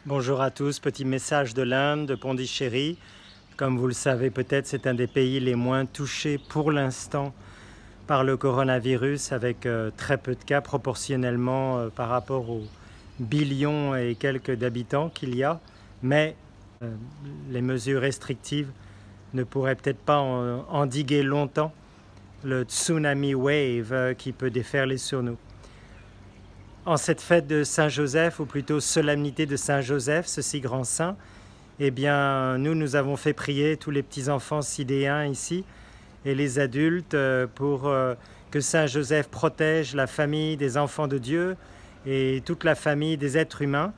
Bonjour à tous, petit message de l'Inde, de Pondichéry. Comme vous le savez peut-être, c'est un des pays les moins touchés pour l'instant par le coronavirus, avec très peu de cas proportionnellement par rapport aux billions et quelques d'habitants qu'il y a. Mais les mesures restrictives ne pourraient peut-être pas endiguer longtemps le tsunami wave qui peut déferler sur nous. En cette fête de Saint-Joseph, ou plutôt solennité de Saint-Joseph, ce si grand saint, eh bien, nous avons fait prier tous les petits-enfants sidéens ici et les adultes pour que Saint-Joseph protège la famille des enfants de Dieu et toute la famille des êtres humains.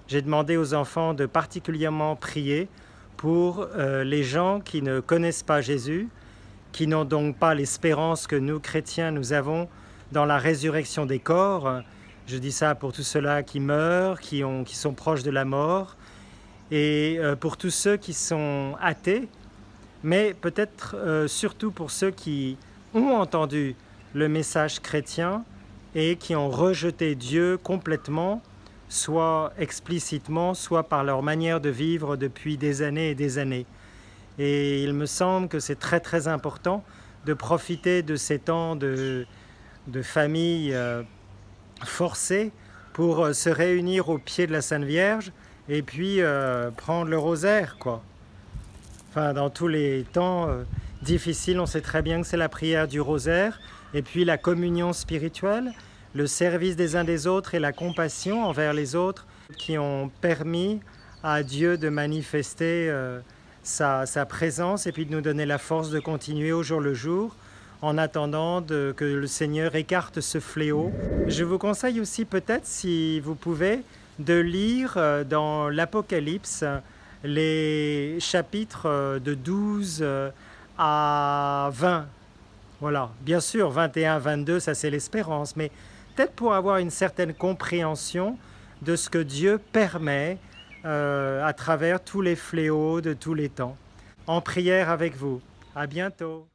J'ai demandé aux enfants de particulièrement prier pour les gens qui ne connaissent pas Jésus, qui n'ont donc pas l'espérance que nous, chrétiens, nous avons dans la résurrection des corps. Je dis ça pour tous ceux-là qui meurent, qui sont proches de la mort, et pour tous ceux qui sont athées, mais peut-être surtout pour ceux qui ont entendu le message chrétien et qui ont rejeté Dieu complètement, soit explicitement, soit par leur manière de vivre depuis des années et des années. Et il me semble que c'est très très important de profiter de ces temps de famille forcés pour se réunir au pied de la Sainte Vierge et puis prendre le rosaire, quoi. Enfin, dans tous les temps difficiles, on sait très bien que c'est la prière du rosaire et puis la communion spirituelle, le service des uns des autres et la compassion envers les autres qui ont permis à Dieu de manifester sa présence et puis de nous donner la force de continuer au jour le jour en attendant que le Seigneur écarte ce fléau. Je vous conseille aussi peut-être, si vous pouvez, de lire dans l'Apocalypse les chapitres de 12 à 20. Voilà, bien sûr, 21, 22, ça c'est l'espérance, mais peut-être pour avoir une certaine compréhension de ce que Dieu permet à travers tous les fléaux de tous les temps. En prière avec vous. À bientôt.